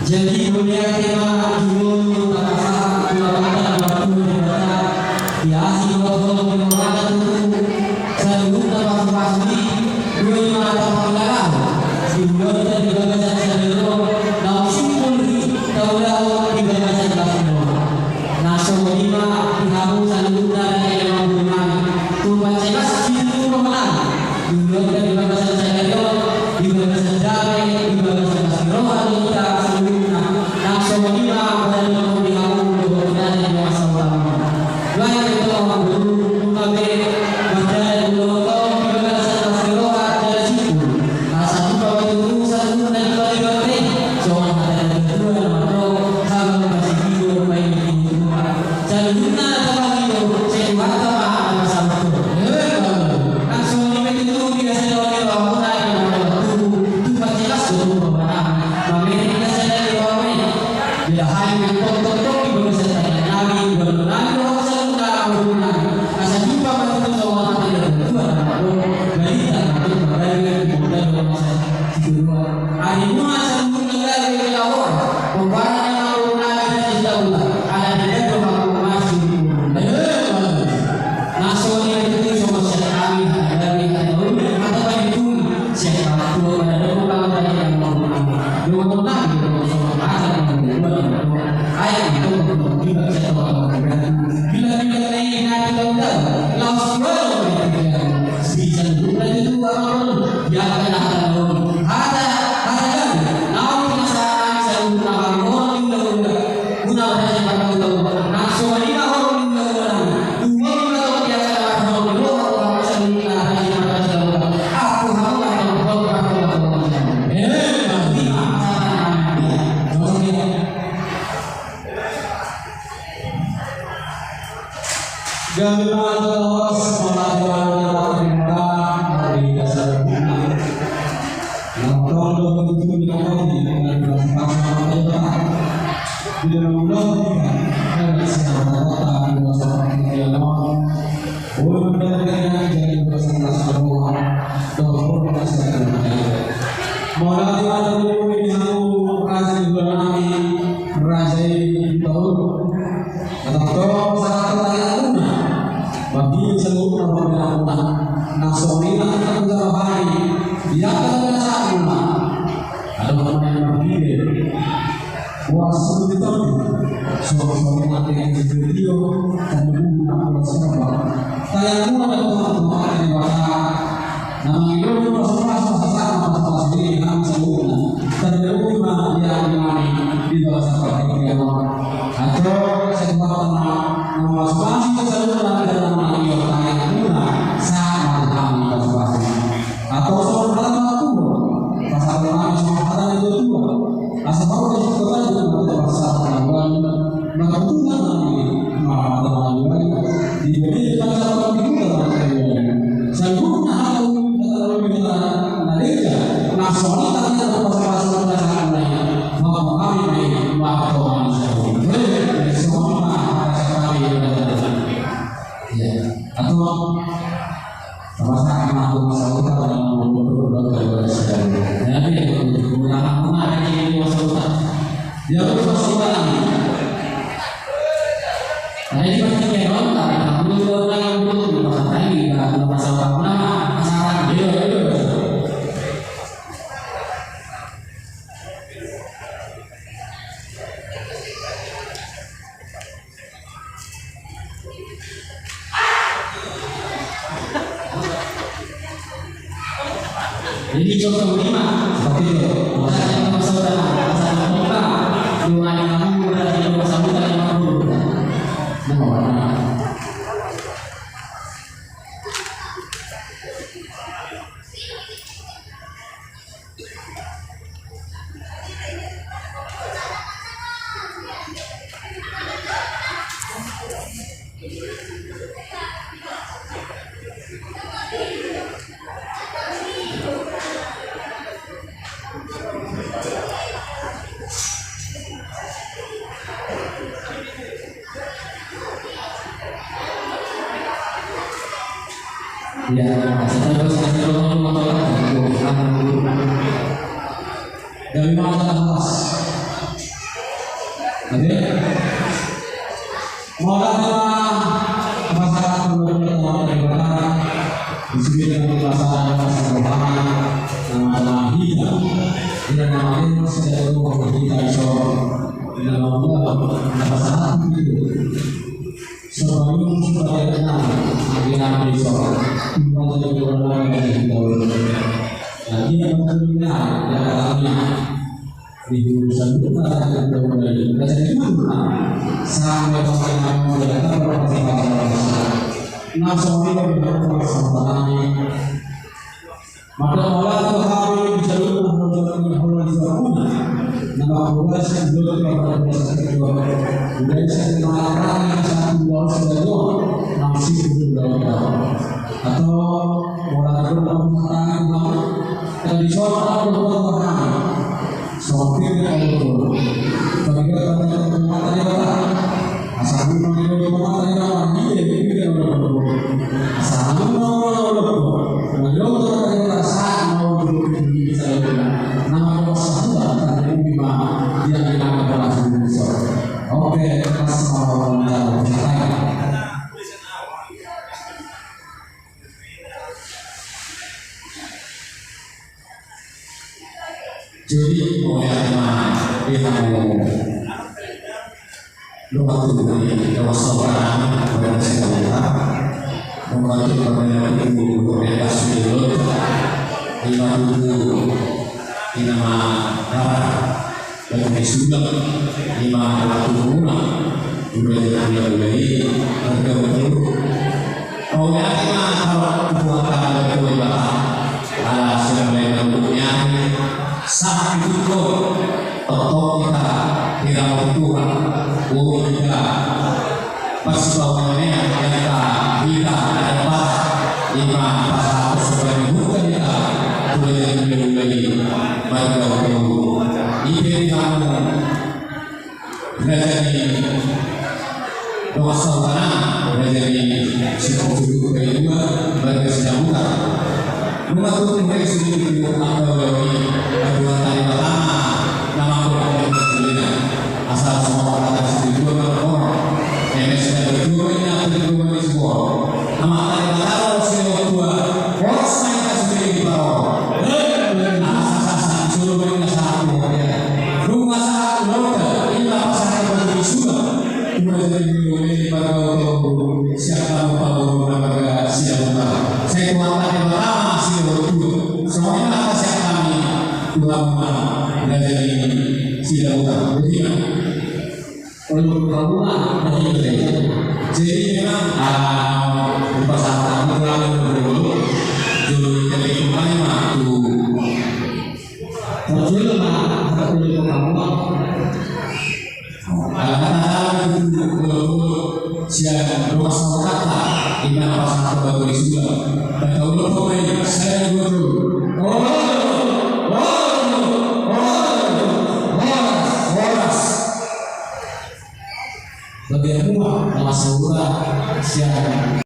Jadi dunia tema dulu tak ada waktu diasi waktu berada tu selalu dapat pasti dua mata pengalam sebelum kita dibaca sendiri dalam simpul tahu dibaca sendiri naso lima dihamu selalu dari dalam rumah tu baca situ mana dulu kita dibaca sendiri dibaca sendiri dibaca sendiri ada kita sebelumnya naso lima pada dalam dihamu dari masa lalu lain itu orang dulu kami pada dulu kau dibaca sendiri ada situ satu kau itu satu dan kau dibaca soal ada dua atau sama masih hidup baik ini jalurnya apa hidup saya baca apa sama tu langsung itu biasa orang orang lain tu jelas tu mana kami kita sedang di bawah ini bila hari yang tok di bawah sedang nabi bernabi orang sedang berguna asal jumpa pada soal ada dua balita itu berada di masa kedua hari masa mengajar ke lawan pembahasan nabi tidak ulah ada di dalam masih nasional itu sama sekali dari atau itu siapa tu ada orang dari yang mau dua orang ayat itu tidak bila ini nanti tahu langsung bisa dulu itu orang yang ada namun penasaran saya guna orang guna orang nasional ini orang jadi contoh lima seperti itu. Misalnya saudara, masalah muka, dua kamu berada di bawah sambutan 50. Nama mana? Ya, dari mana atas kita dengan namanya sudah kita iso dalam Allah masalah itu sebelum supaya tenang akhirnya iso kita jadi orang yang kita nanti yang kedua yang katanya di jurusan kita yang dari kita jadi sampai sama mereka nafsu kita bermasalah maka Allah Tuhan bisa menjadikan Allah disebutnya nama Allah sebelum kepada kedua budaya sekarang yang satu dua sudah nafsu berbeda atau orang berpengalaman tradisional berpengalaman seperti itu bagi orang asal orang dia asal jadi oleh kita mau membantu dari kawasan pada sekolah membantu pada ibu orientasi dulu dibantu di nama dan sudah lima waktu pulang mulai harga betul oleh kita kalau buatan betul ala sebenarnya bentuknya saat itu tokoh kita tidak membutuhkan uang kita pas bawahnya kita dapat lima pasal sebagai bukan kita boleh lagi pada waktu ini kamu menjadi doa saudara menjadi situ kedua bagi sedang buka mengatur mereka sendiri atau kedua tadi pertama nama orang berbeda asal semua orang sendiri dua orang yang sudah berdua ini atau berdua ini semua nama tadi pertama semua dua orang saya sendiri di bawah asal suruh mereka satu rumah satu loka ini apa saya berdua sudah kemudian ini pada waktu siapa mau pada siapa saya kuatkan yang pertama semuanya atas yang kami ulama belajar ini tidak utama begini untuk ulama jadi memang pasal ulama dulu jadi kembali waktu terjadi ada kuliah ulama siang rumah saudara di mana pasal terbaru sudah dan kalau pemain saya guru bagian rumah masalah siang